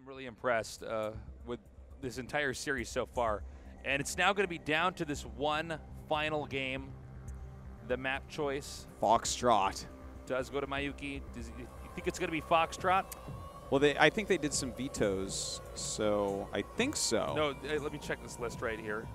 I'm really impressed with this entire series so far. And it's now going to be down to this one final game. The map choice. Foxtrot. Does go to Mayuki. You think it's going to be Foxtrot? Well, I think they did some vetoes, so I think so. No, let me check this list right here.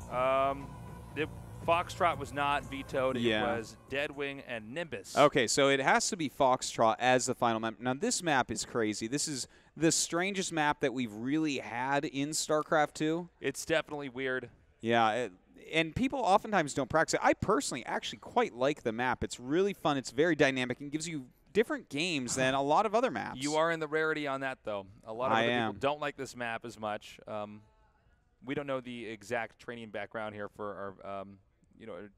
Foxtrot was not vetoed. Yeah. It was Deadwing and Nimbus. Okay, so it has to be Foxtrot as the final map. Now, this map is crazy. This is the strangest map that we've really had in StarCraft 2. It's definitely weird. Yeah, and people oftentimes don't practice it. I personally actually quite like the map. It's really fun. It's very dynamic and gives you different games than a lot of other maps. You are in the rarity on that, though. A lot of other people don't like this map as much. We don't know the exact training background here for our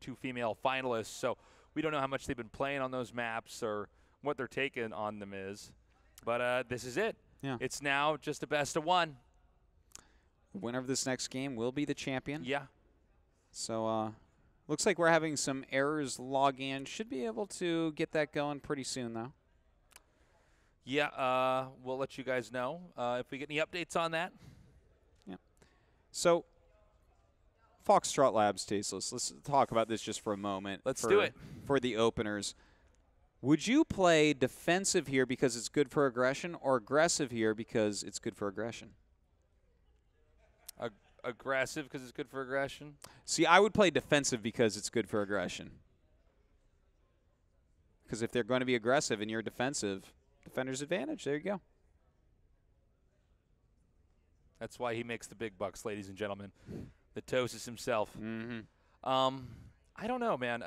two female finalists, so we don't know how much they've been playing on those maps or what their take on them is. But this is it. Yeah. It's now just a best of one. The winner of this next game will be the champion. Yeah. So looks like we're having some errors log in. Should be able to get that going pretty soon, though. Yeah, we'll let you guys know if we get any updates on that. Yeah. So Foxtrot Labs, Tasteless. Let's talk about this just for a moment. Let's do it. For the openers. Would you play defensive here because it's good for aggression or aggressive here because it's good for aggression? Aggressive because it's good for aggression? See, I would play defensive because it's good for aggression. Because if they're going to be aggressive and you're defensive, defender's advantage. There you go. That's why he makes the big bucks, ladies and gentlemen. The Tosis himself. Mm-hmm. I don't know, man.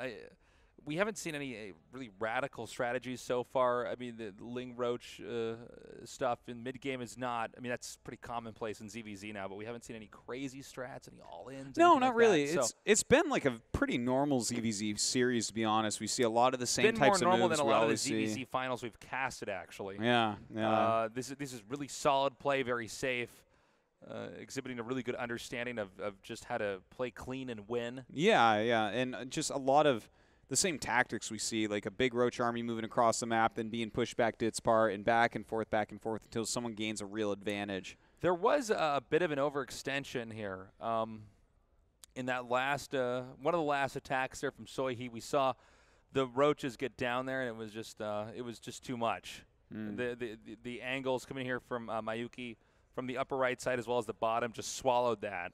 We haven't seen any really radical strategies so far. I mean, the Ling Roach stuff in mid-game is not. I mean, that's pretty commonplace in ZVZ now, but we haven't seen any crazy strats, any all-ins. No, not like really. That. It's been like a pretty normal ZVZ series, to be honest. We see a lot of the same types of moves. Been more normal than a lot of the see. ZVZ finals we've casted, actually. Yeah, yeah. This is really solid play, very safe. Exhibiting a really good understanding of just how to play clean and win. Yeah, yeah, and just a lot of the same tactics we see, like a big Roach army moving across the map, then being pushed back to its part and back and forth until someone gains a real advantage. There was a bit of an overextension here. In that last, one of the last attacks there from Soyhi, we saw the Roaches get down there, and it was just too much. The angles coming here from Mayuki from the upper right side as well as the bottom just swallowed that.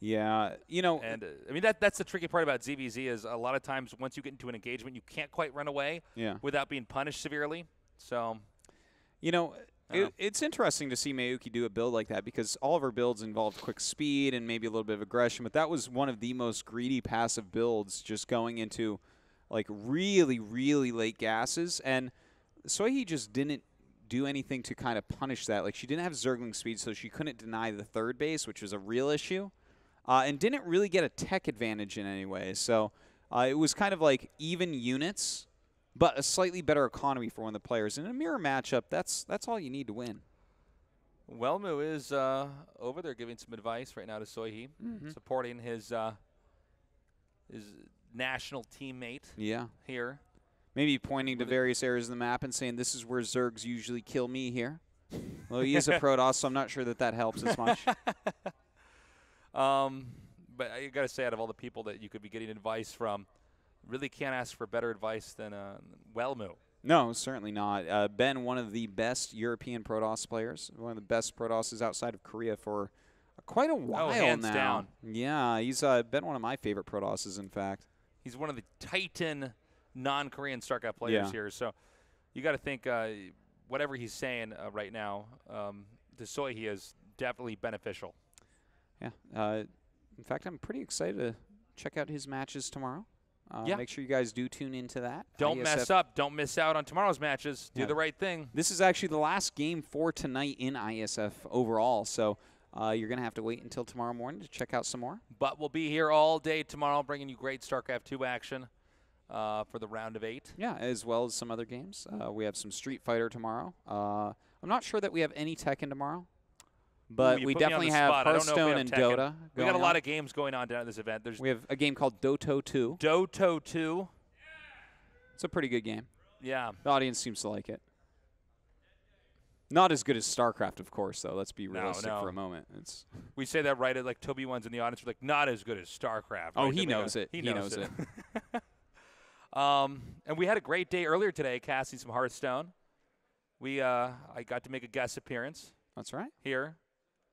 Yeah, and I mean that's the tricky part about ZVZ is a lot of times once you get into an engagement, you can't quite run away without being punished severely. So, it's interesting to see Mayuki do a build like that because all of her builds involved quick speed and maybe a little bit of aggression, but that was one of the most greedy passive builds, just going into like really, really late gases, and Soyhi just didn't do anything to kind of punish that. Like, she didn't have Zergling speed, so she couldn't deny the third base, which was a real issue. And didn't really get a tech advantage in any way. So it was kind of like even units, but a slightly better economy for one of the players. In a mirror matchup, that's all you need to win. Wellmu is over there giving some advice right now to Soyhi, supporting his national teammate here. Maybe pointing to various areas of the map and saying, this is where Zergs usually kill me here. Well, he is a Protoss, so I'm not sure that helps as much. But I got to say, out of all the people that you could be getting advice from, really can't ask for better advice than Wellmu. No, certainly not. Ben, one of the best European Protoss players, one of the best Protosses outside of Korea for quite a while hands now. Down. Yeah, he's been one of my favorite Protosses, in fact. He's one of the Titan non-Korean StarCraft players here. So you got to think whatever he's saying right now to Soyhi is definitely beneficial. Yeah. In fact, I'm pretty excited to check out his matches tomorrow. Make sure you guys do tune into that. Don't mess up. Don't miss out on tomorrow's matches. Do the right thing. This is actually the last game for tonight in IeSF overall, so you're going to have to wait until tomorrow morning to check out some more. But we'll be here all day tomorrow bringing you great StarCraft 2 action for the round of 8. Yeah, as well as some other games. We have some Street Fighter tomorrow. I'm not sure that we have any Tekken tomorrow. But we definitely have Hearthstone and Dota. We got a lot of games going on down at this event. We have a game called Doto 2. Doto 2. It's a pretty good game. Yeah. The audience seems to like it. Not as good as StarCraft, of course, though. Let's be realistic for a moment. We say that right at like Toby ones in the audience. We're like, not as good as StarCraft. Oh, right? he knows it. He knows it. And we had a great day earlier today casting some Hearthstone. I got to make a guest appearance. That's right. Here.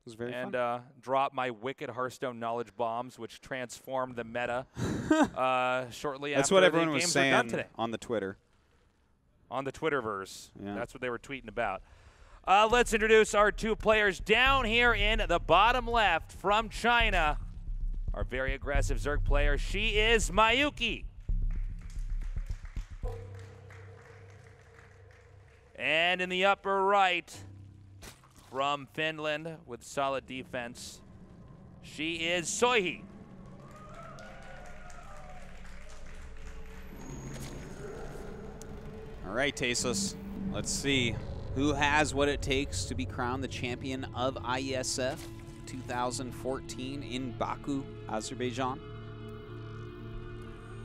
It was very fun. And drop my wicked Hearthstone knowledge bombs, which transformed the meta shortly That's after what the everyone was games saying were done today. on the Twitter. On the Twitterverse. Yeah. That's what they were tweeting about. Let's introduce our two players down here in the bottom left from China. Our very aggressive Zerg player. She is Mayuki. And in the upper right, from Finland with solid defense, she is Soyhi. All right, Tasteless. Let's see who has what it takes to be crowned the champion of IeSF 2014 in Baku, Azerbaijan.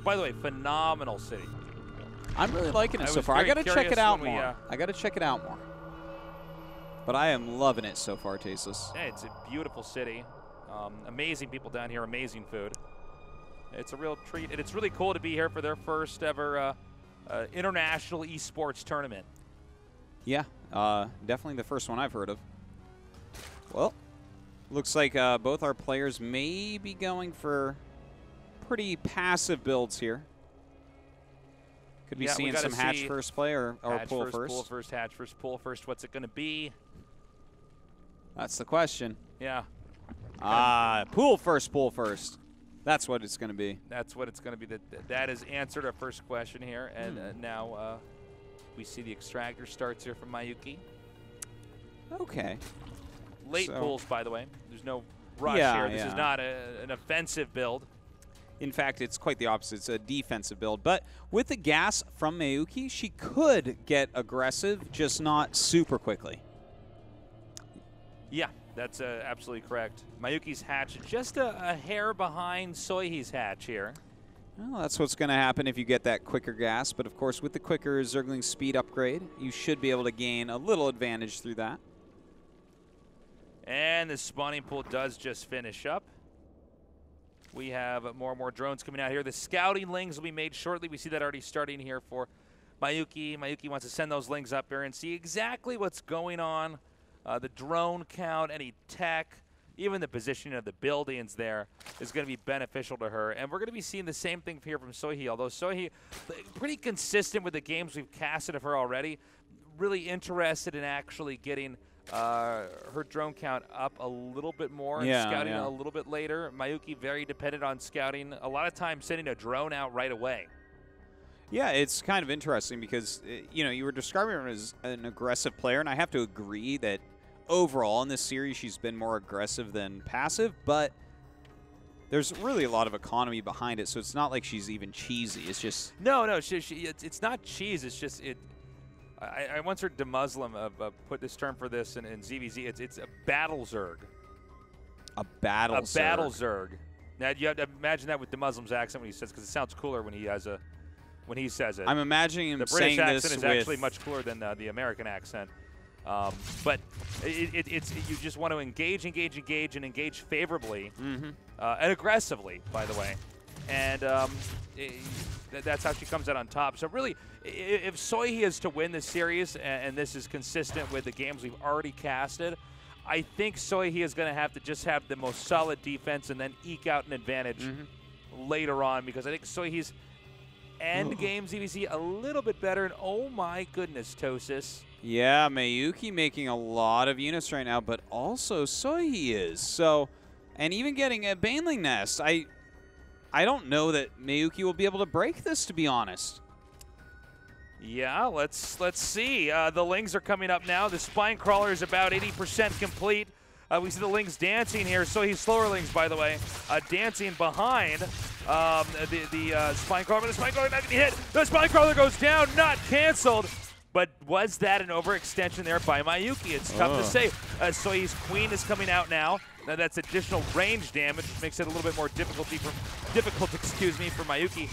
By the way, phenomenal city. I'm really liking it so far. I got to check it out when we, more. I got to check it out more. But I am loving it so far, Tasteless. Yeah, it's a beautiful city. Amazing people down here, amazing food. It's a real treat, and it's really cool to be here for their first ever international esports tournament. Yeah, definitely the first one I've heard of. Well, looks like both our players may be going for pretty passive builds here. Could be seeing some hatch first play or pull first. Pull first, hatch first, pull first. What's it going to be? That's the question. Yeah. Pool first, pull first. That's what it's going to be. That's what it's going to be. That has answered our first question here. And now we see the extractor starts here from Mayuki. Okay. Late pulls, by the way. There's no rush here. This is not an offensive build. In fact, it's quite the opposite. It's a defensive build. But with the gas from Mayuki, she could get aggressive, just not super quickly. Yeah, that's absolutely correct. Mayuki's hatch just a hair behind Soyhi's hatch here. Well, that's what's going to happen if you get that quicker gas. But, of course, with the quicker Zergling speed upgrade, you should be able to gain a little advantage through that. And the spawning pool does just finish up. We have more and more drones coming out here. The scouting lings will be made shortly. We see that already starting here for Mayuki. Mayuki wants to send those lings up here and see exactly what's going on. The drone count, any tech, even the positioning of the buildings there is going to be beneficial to her. And we're going to be seeing the same thing here from Soyhi, although Soyhi, pretty consistent with the games we've casted of her already, really interested in actually getting her drone count up a little bit more and scouting a little bit later. Mayuki very dependent on scouting. A lot of times sending a drone out right away. Yeah, it's kind of interesting because, you know, you were describing her as an aggressive player, and I have to agree that overall in this series she's been more aggressive than passive, but there's really a lot of economy behind it, so it's not like she's even cheesy. It's just... No, it's not cheese. It's just... I once heard DeMuslim put this term for this in ZVZ. It's a battle Zerg. A battle Zerg. A battle Zerg. Now you have to imagine that with DeMuslim's accent when he says, because it sounds cooler when he has when he says it. I'm imagining him The saying British this accent is actually much cooler than the American accent. But it's you just want to engage, and engage favorably and aggressively, by the way. And that's how she comes out on top. So really, if Soyhi is to win this series, and this is consistent with the games we've already casted, I think Soyhi is going to have to just have the most solid defense and then eke out an advantage later on, because I think Soyhi's end game ZVZ a little bit better. And oh my goodness, Tosis. Yeah, Mayuki making a lot of units right now, but also Soyhi is. So, and even getting a Baneling Nest. I don't know that Mayuki will be able to break this, to be honest. Yeah, let's see. The lings are coming up now. The spine crawler is about 80% complete. We see the lings dancing here. So he's slower lings, by the way, dancing behind the spine crawler. But the spine crawler not getting hit. The spine crawler goes down, not canceled. But was that an overextension there by Mayuki? It's tough to say. Soyhi's queen is coming out now. Now that's additional range damage, which makes it a little bit more difficult for Mayuki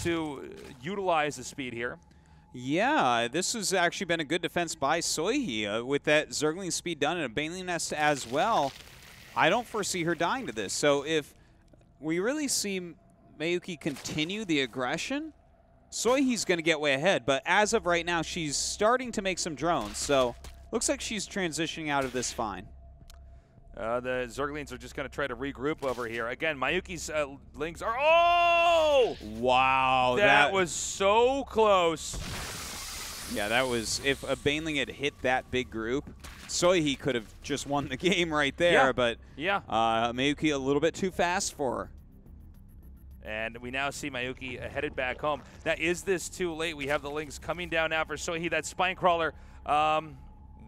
to utilize the speed here. Yeah, this has actually been a good defense by Soyhi. With that Zergling speed done and a Baneling Nest as well, I don't foresee her dying to this. So if we really see Mayuki continue the aggression, Soyhi's going to get way ahead. But as of right now, she's starting to make some drones. So looks like she's transitioning out of this fine. The Zerglings are just going to try to regroup over here. Again, Mayuki's lings are... Oh! Wow. That was so close. Yeah, that was... If a Baneling had hit that big group, Soyhi could have just won the game right there. Yeah. But Mayuki a little bit too fast for her. And we now see Mayuki headed back home. Now, is this too late? We have the lings coming down now for Soyhi. That spine crawler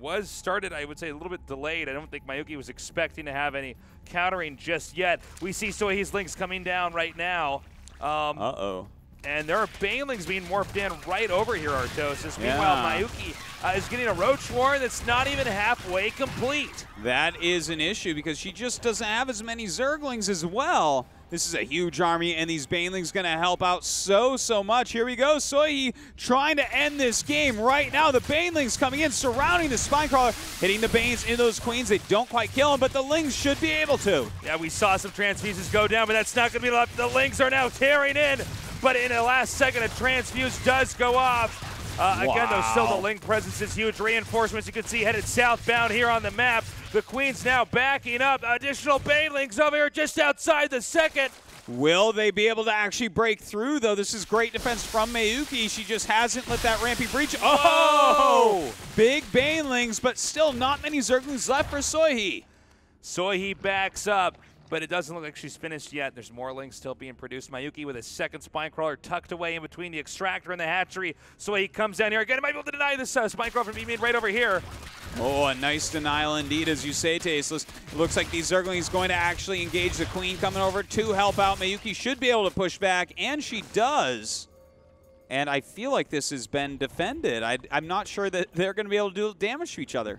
was started, I would say, a little bit delayed. I don't think Mayuki was expecting to have any countering just yet. We see Soyhi's lings coming down right now. Uh-oh. And there are Banelings being morphed in right over here, Artosis. Meanwhile, Mayuki is getting a Roach Swarm that's not even halfway complete. That is an issue because she just doesn't have as many Zerglings as well. This is a huge army, and these Banelings going to help out so much. Here we go. Soyhi trying to end this game right now. The Banelings coming in, surrounding the Spinecrawler, hitting the Banes into those Queens. They don't quite kill them, but the Lings should be able to. Yeah, we saw some transfuses go down, but that's not going to be enough. The Lings are now tearing in, but in the last second, a transfuse does go off. Again, though, still the Ling presence is huge. Reinforcements, you can see, headed southbound here on the map. The Queen's now backing up. Additional Banelings over here just outside the second. Will they be able to actually break through, though? This is great defense from Mayuki. She just hasn't let that rampy breach. Oh! Big Banelings, but still not many Zerglings left for Soyhi. Soyhi backs up, but it doesn't look like she's finished yet. There's more Lings still being produced. Mayuki with a second Spinecrawler tucked away in between the Extractor and the Hatchery. Soyhi comes down here again. Might be able to deny this Spinecrawler from being made right over here. Oh, a nice denial indeed, as you say, Tasteless. It looks like these Zerglings going to actually engage the Queen coming over to help out. Mayuki should be able to push back, and she does. And I feel like this has been defended. I'm not sure that they're going to be able to do damage to each other.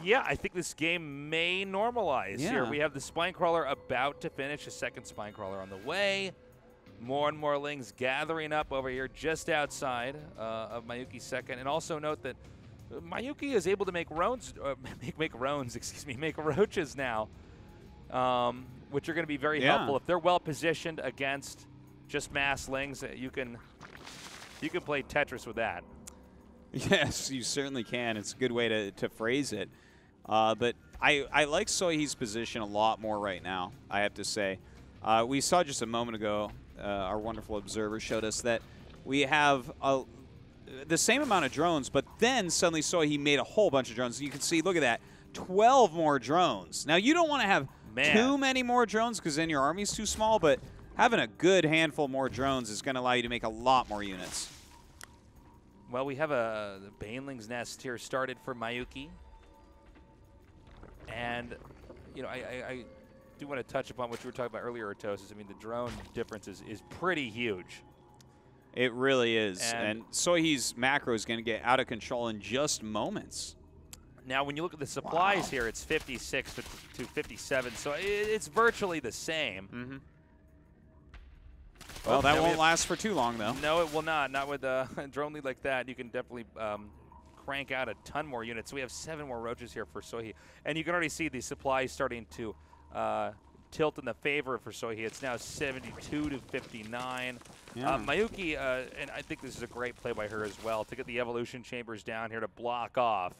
Yeah, I think this game may normalize here. We have the Spinecrawler about to finish, a second Spinecrawler on the way. More and more Lings gathering up over here just outside of Mayuki's second. And also note that Mayuki is able to make make roaches now, which are going to be very helpful. If they're well positioned against just mass Lings, you can play Tetris with that. Yes, you certainly can. It's a good way to phrase it. But I like Soyhi's position a lot more right now, I have to say. We saw just a moment ago, our wonderful observer showed us that we have the same amount of drones, but then suddenly Soyhi made a whole bunch of drones. You can see, look at that, 12 more drones. Now, you don't want to have too many more drones because then your army's too small, but having a good handful more drones is going to allow you to make a lot more units. Well, we have a Baneling's Nest here started for Mayuki. And, you know, I do want to touch upon what you were talking about earlier, Artosis. I mean, the drone difference is pretty huge. It really is. And Soyhi's macro is going to get out of control in just moments. Now, when you look at the supplies here, it's 56 to 57, so it's virtually the same. Mm-hmm. Well, that won't last for too long, though. No, it will not. Not with a drone lead like that. You can definitely crank out a ton more units. So we have 7 more roaches here for Soyhi. And you can already see the supplies starting to tilt in the favor for Soyhi. It's now 72 to 59. Mayuki, and I think this is a great play by her as well, to get the evolution chambers down here to block off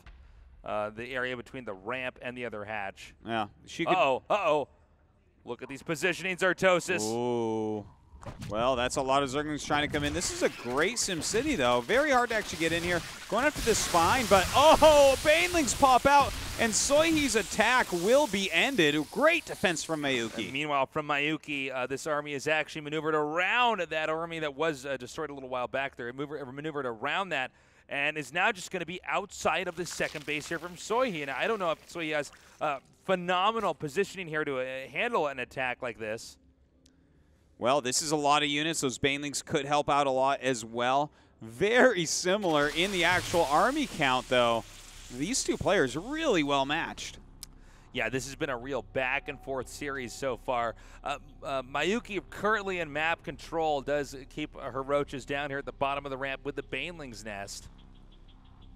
the area between the ramp and the other hatch. Yeah. She could Uh-oh. Look at these positionings, Artosis. Ooh. Well, that's a lot of Zerglings trying to come in. This is a great SimCity, though. Very hard to actually get in here. Going after the spine, but Banelings pop out, and Soyhi's attack will be ended. Great defense from Mayuki. And meanwhile, from Mayuki, this army is actually maneuvered around that army that was destroyed a little while back there. Maneuvered around that, and is now just going to be outside of the second base here from Soyhi. And I don't know if Soyhi has phenomenal positioning here to handle an attack like this. Well, this is a lot of units. Those Banelings could help out a lot as well. Very similar in the actual army count, though. These two players really well matched. Yeah, this has been a real back-and-forth series so far. Mayuki, currently in map control, does keep her roaches down here at the bottom of the ramp with the baneling's nest.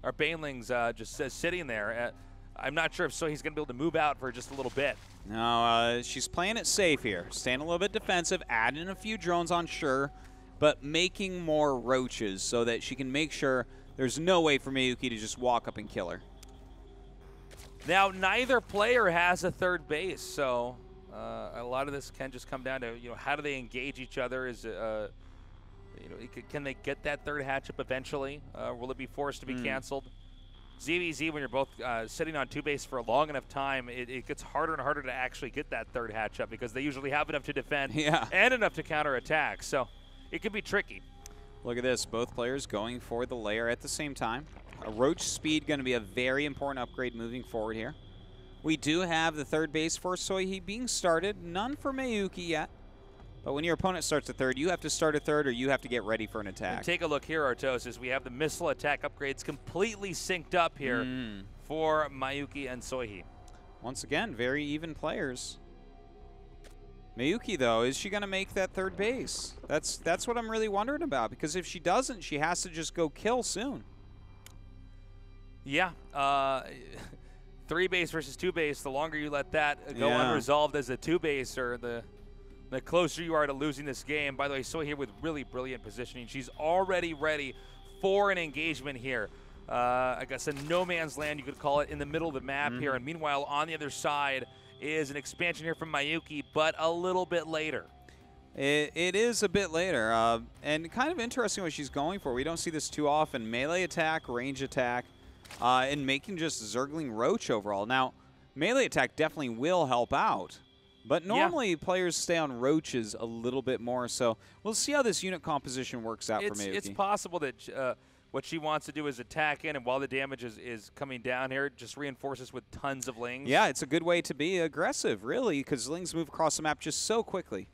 Our baneling's just sitting there. I'm not sure if Soyhi's going to be able to move out for just a little bit. No, she's playing it safe here. Staying a little bit defensive, adding a few drones on sure, but making more roaches so that she can make sure there's no way for Mayuki to just walk up and kill her. Now, neither player has a third base, so a lot of this can just come down to, how do they engage each other? Is can they get that third hatch-up eventually? Will it be forced to be canceled? ZVZ, when you're both sitting on 2 base for a long enough time, it gets harder and harder to actually get that third hatch-up because they usually have enough to defend and enough to counterattack, so it can be tricky. Look at this, both players going for the layer at the same time. A roach speed going to be a very important upgrade moving forward here. We do have the third base for Soyhi being started. None for Mayuki yet. But when your opponent starts a third, you have to start a third or you have to get ready for an attack. And take a look here, Artos, we have the missile attack upgrades completely synced up here for Mayuki and Soyhi. Once again, very even players. Mayuki, though, is she going to make that third base? That's what I'm really wondering about, because if she doesn't, she has to just go kill soon. Yeah, 3 base versus 2 base, the longer you let that go unresolved as a 2 base, or the closer you are to losing this game. By the way, Soyhi here with really brilliant positioning. She's already ready for an engagement here. I guess a no man's land, you could call it, in the middle of the map here. And meanwhile, on the other side is an expansion here from Mayuki, but a little bit later. It is a bit later, and kind of interesting what she's going for. We don't see this too often. Melee attack, range attack, and making just Zergling Roach overall. Now, melee attack definitely will help out, but normally players stay on Roaches a little bit more, so we'll see how this unit composition works out for Mayuki. It's possible that what she wants to do is attack in, and while the damage is coming down here, just reinforces with tons of Lings. Yeah, it's a good way to be aggressive, really, because Lings move across the map just so quickly.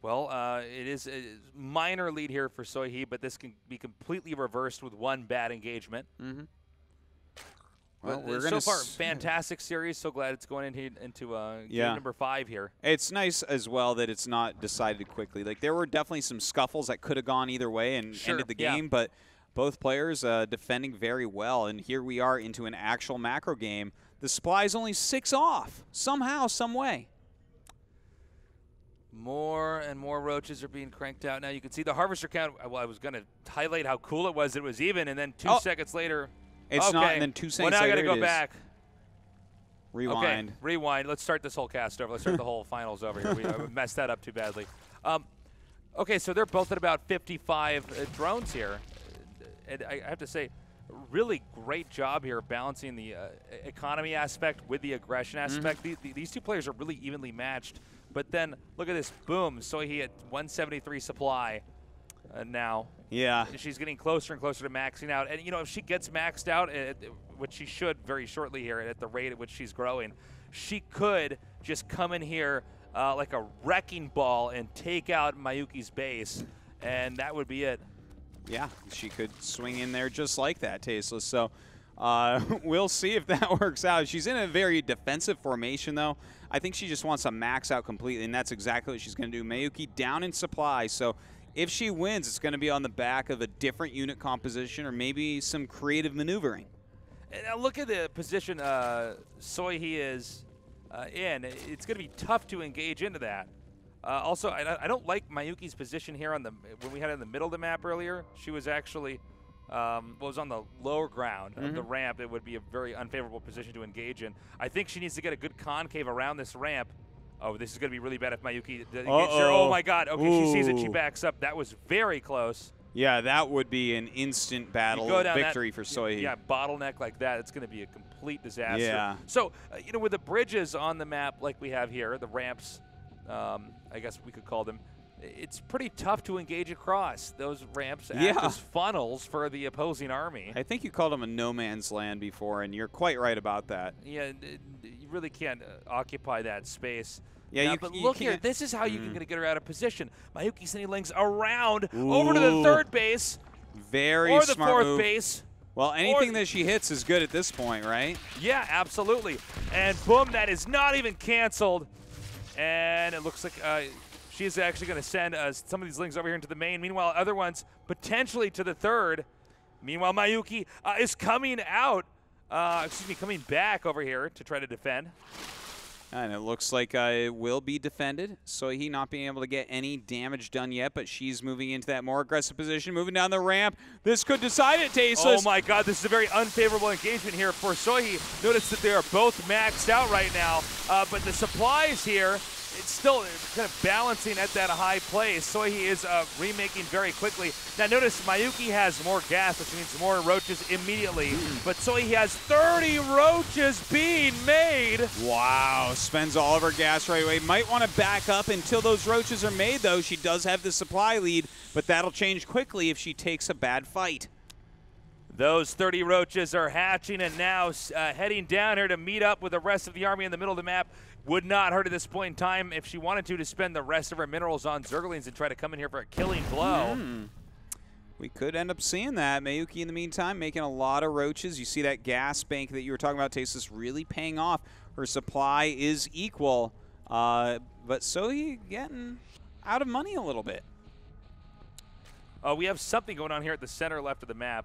Well, it is a minor lead here for Soyhi, but this can be completely reversed with one bad engagement. Well, so far, fantastic series. So glad it's going into game number 5 here. It's nice as well that it's not decided quickly. Like, there were definitely some scuffles that could have gone either way and ended the game, but both players defending very well. And here we are into an actual macro game. The supply is only 6 off, somehow, some way. More and more roaches are being cranked out. Now you can see the harvester count. Well, I was going to highlight how cool it was that it was even, and then 2 seconds later. It's not, and then 2 seconds later. Well, now I got to go back. Rewind. Okay, rewind. Let's start this whole cast over. Let's start the whole finals over here. We messed that up too badly. Okay, so they're both at about 55 drones here. And I have to say, really great job here balancing the economy aspect with the aggression aspect. These two players are really evenly matched. But then, look at this. Boom. Soyhi at 173 supply now. Yeah. She's getting closer and closer to maxing out. And, if she gets maxed out, which she should very shortly here at the rate at which she's growing, she could just come in here like a wrecking ball and take out Mayuki's base, and that would be it. Yeah, she could swing in there just like that, Tasteless. So we'll see if that works out. She's in a very defensive formation, though. I think she just wants to max out completely, and that's exactly what she's going to do. Mayuki down in supply, so if she wins, it's going to be on the back of a different unit composition or maybe some creative maneuvering. And now look at the position Soyhi is in. It's going to be tough to engage into that. Also, I don't like Mayuki's position here on when we had it in the middle of the map earlier. She was actually was on the lower ground of the ramp. It would be a very unfavorable position to engage in. I think she needs to get a good concave around this ramp. Oh, this is going to be really bad if Mayuki engages her. Oh, my God. Okay, she sees it. She backs up. That was very close. Yeah, that would be an instant battle victory for Soyhi. Yeah, bottleneck like that, it's going to be a complete disaster. Yeah. So, with the bridges on the map like we have here, the ramps, I guess we could call them, it's pretty tough to engage across. Those ramps act as funnels for the opposing army. I think you called them a no man's land before, and you're quite right about that. Yeah, you really can't occupy that space. Yeah, but look here. This is how you can get her out of position. Mayuki sending Lings around over to the third base. Very or the smart fourth move. base. Well, anything that she hits is good at this point, right? Yeah, absolutely. And boom, that is not even canceled. And it looks like she's actually going to send some of these links over here into the main. Meanwhile, other ones potentially to the third. Meanwhile, Mayuki is coming out, coming back over here to try to defend. And it looks like it will be defended. Soyhi not being able to get any damage done yet, but she's moving into that more aggressive position, moving down the ramp. This could decide it, Tasteless. Oh my god, this is a very unfavorable engagement here for Soyhi. Notice that they are both maxed out right now, but the supplies here, it's still kind of balancing at that high place. Soyhi is remaking very quickly. Now notice Mayuki has more gas, which means more roaches immediately. But Soyhi has 30 roaches being made. Wow, spends all of her gas right away. Might want to back up until those roaches are made, though. She does have the supply lead, but that'll change quickly if she takes a bad fight. Those 30 roaches are hatching and now heading down here to meet up with the rest of the army in the middle of the map. Would not hurt at this point in time if she wanted to spend the rest of her minerals on Zerglings and try to come in here for a killing blow. We could end up seeing that. Mayuki, in the meantime, making a lot of roaches. You see that gas bank that you were talking about, Tasteless, really paying off. Her supply is equal, but Soyhi getting out of money a little bit. We have something going on here at the center left of the map.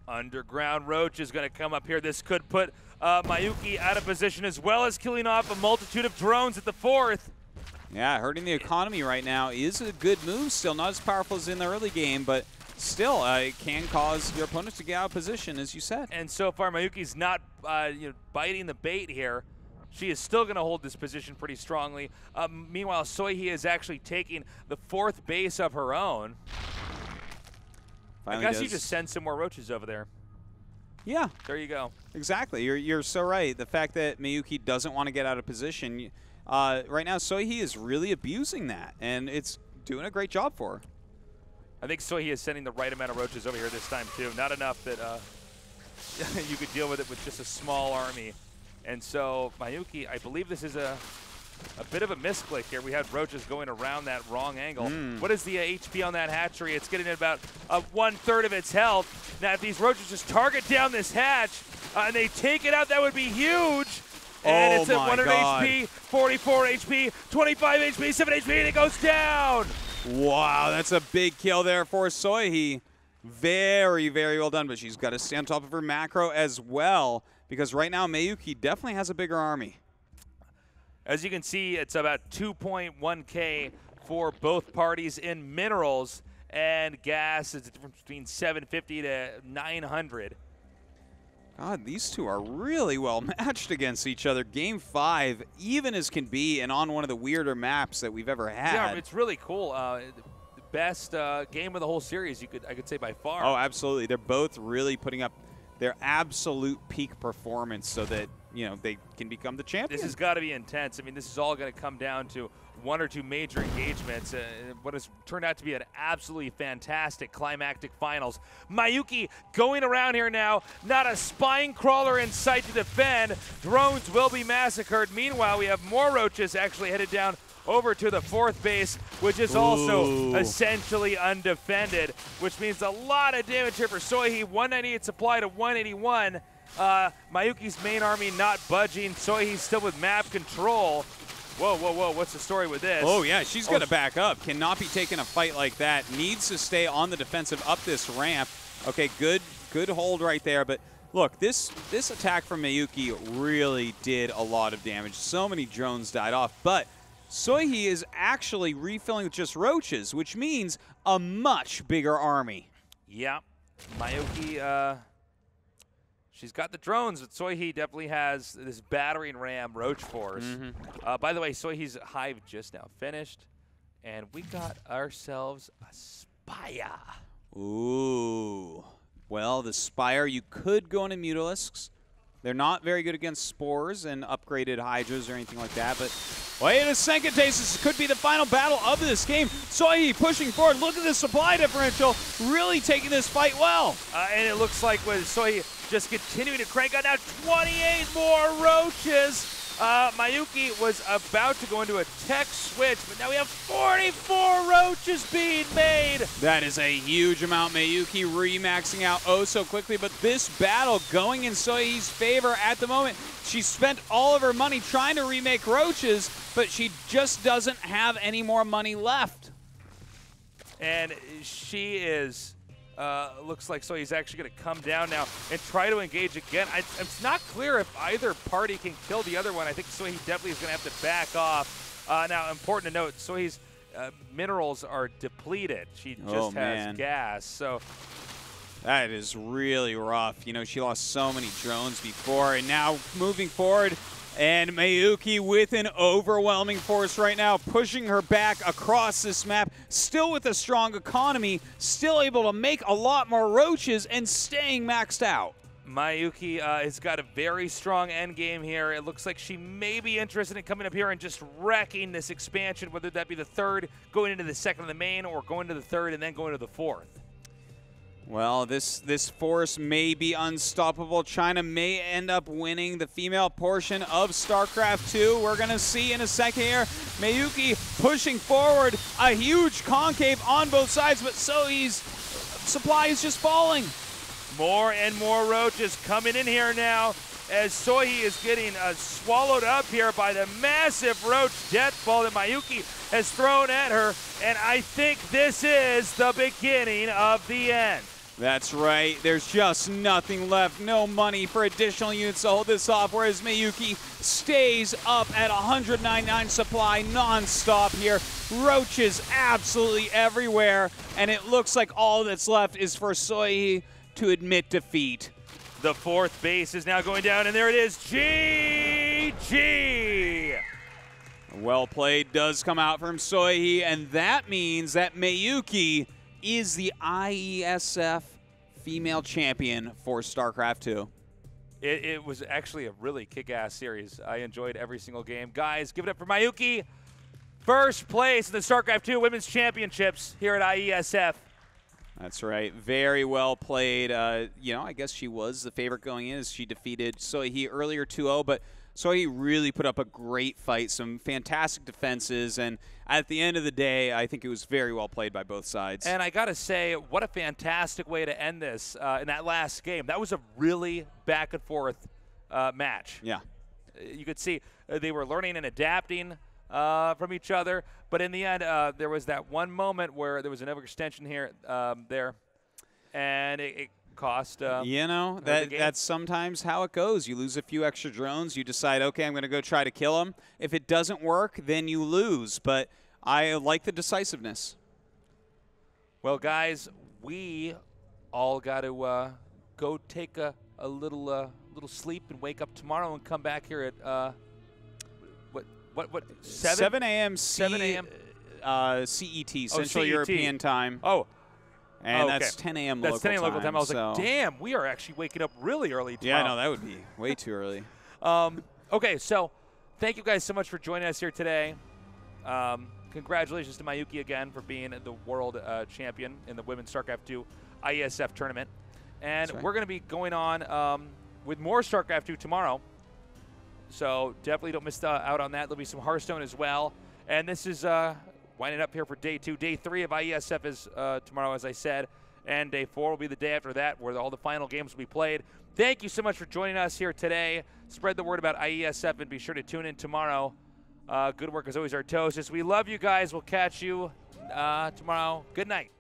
Underground Roach is going to come up here. This could put Mayuki out of position, as well as killing off a multitude of drones at the fourth. Yeah, hurting the economy right now is a good move. Still not as powerful as in the early game, but still it can cause your opponents to get out of position, as you said. And so far, Mayuki's not biting the bait here. She is still going to hold this position pretty strongly. Meanwhile, Soyhi is actually taking the fourth base of her own. I guess you just send some more roaches over there. Yeah. There you go. Exactly. You're so right. The fact that Mayuki doesn't want to get out of position, right now Soyhi is really abusing that, and it's doing a great job for her. I think Soyhi is sending the right amount of roaches over here this time, too. Not enough that you could deal with it with just a small army. And so Mayuki, I believe this is a bit of a misclick here. We had roaches going around that wrong angle. What is the HP on that hatchery? It's getting at about 1/3 of its health. Now, if these roaches just target down this hatch and they take it out, that would be huge. And it's at 100 HP, 44 HP, 25 HP, 7 HP, and it goes down. Wow, that's a big kill there for Soyhi. Very, very well done, but she's got to stay on top of her macro as well, because right now Mayuki definitely has a bigger army. As you can see, it's about 2.1K for both parties in minerals, and gas is the difference between 750 to 900. God, these two are really well matched against each other. Game 5, even as can be, and on one of the weirder maps that we've ever had. Yeah, it's really cool. The best game of the whole series, I could say by far. Oh, absolutely. They're both really putting up their absolute peak performance so that, you know, they can become the champion. This has got to be intense. I mean, this is all going to come down to one or two major engagements. What has turned out to be an absolutely fantastic climactic finals. Mayuki going around here now. Not a spine crawler in sight to defend. Drones will be massacred. Meanwhile, we have more roaches actually headed down over to the fourth base, which is also essentially undefended, which means a lot of damage here for Soyhi. 198 supply to 181. Mayuki's main army not budging. Soyhi's still with map control. Whoa, whoa, whoa, what's the story with this? Oh, yeah, she's got to back up. Cannot be taking a fight like that. Needs to stay on the defensive up this ramp. Okay, good hold right there. But look, this attack from Mayuki really did a lot of damage. So many drones died off. But Soyhi is actually refilling with just roaches, which means a much bigger army. Yeah, Mayuki, she's got the drones, but Soyhi definitely has this battering ram roach force. By the way, Soyhi's hive just now finished, and we got ourselves a Spire. Ooh. Well, the Spire, you could go into Mutalisks. They're not very good against spores and upgraded hydras or anything like that, but wait a second, This could be the final battle of this game. Soyhi pushing forward. Look at the supply differential. Really taking this fight well. And it looks like with Soyhi just continuing to crank out now 28 more roaches. Mayuki was about to go into a tech switch, but now we have 44 roaches being made. That is a huge amount. Mayuki remaxing out oh so quickly, but this battle going in Soyhi's favor at the moment. She spent all of her money trying to remake roaches, but she just doesn't have any more money left. And she is... looks like Soyhi's actually going to come down now and try to engage again. It's not clear if either party can kill the other one. I think Soyhi definitely is going to have to back off. Now, important to note, Soyhi's minerals are depleted. She just has gas. So that is really rough. You know, she lost so many drones before, and now moving forward, and Mayuki with an overwhelming force right now, pushing her back across this map, still with a strong economy, still able to make a lot more roaches and staying maxed out. Mayuki has got a very strong end game here. It looks like she may be interested in coming up here and just wrecking this expansion, whether that be the third, going into the second of the main, or going to the third and then going to the fourth. Well, this force may be unstoppable. China may end up winning the female portion of StarCraft2. We're going to see in a second here. Mayuki pushing forward, a huge concave on both sides, but Soyhi's supply is just falling. More and more roaches coming in here now as Soyhi is getting swallowed up here by the massive roach death ball that Mayuki has thrown at her. And I think this is the beginning of the end. That's right. There's just nothing left. No money for additional units to hold this off, whereas Mayuki stays up at 199 supply non-stop here. Roaches absolutely everywhere, and it looks like all that's left is for Soyhi to admit defeat. The fourth base is now going down, and there it is. GG! Well played does come out from Soyhi, and that means that Mayuki is the IeSF female champion for StarCraft2. It was actually a really kick-ass series. I enjoyed every single game. Guys, give it up for Mayuki. First place in the StarCraft2 Women's Championships here at IeSF. That's right. Very well played. You know, I guess she was the favorite going in as she defeated Soyhi earlier 2-0, but Soyhi really put up a great fight, some fantastic defenses, and at the end of the day, I think it was very well played by both sides. And I got to say, what a fantastic way to end this in that last game. That was a really back-and-forth match. Yeah. You could see they were learning and adapting from each other, but in the end, there was that one moment where there was an overextension here, and it cost. You know, that's sometimes how it goes. You lose a few extra drones. You decide, okay, I'm going to go try to kill them. If it doesn't work, then you lose. But I like the decisiveness. Well, guys, we all got to go take a little sleep and wake up tomorrow and come back here at what 7 a.m. 7 a.m. CET, Central European Time. Oh. And okay. that's 10 a.m. local time. That's 10 a.m. local time. I was like, damn, we are actually waking up really early tomorrow. Yeah, no, that would be way too early. Okay, so thank you guys so much for joining us here today. Congratulations to Mayuki again for being the world champion in the Women's StarCraft2 IeSF tournament. And we're going to be going on with more StarCraft2 tomorrow. So definitely don't miss out on that. There'll be some Hearthstone as well. And this is winding up here for day 2. Day 3 of IeSF is tomorrow, as I said. And day 4 will be the day after that, where all the final games will be played. Thank you so much for joining us here today. Spread the word about IeSF and be sure to tune in tomorrow. Good work as always, Artosis. We love you guys. We'll catch you tomorrow. Good night.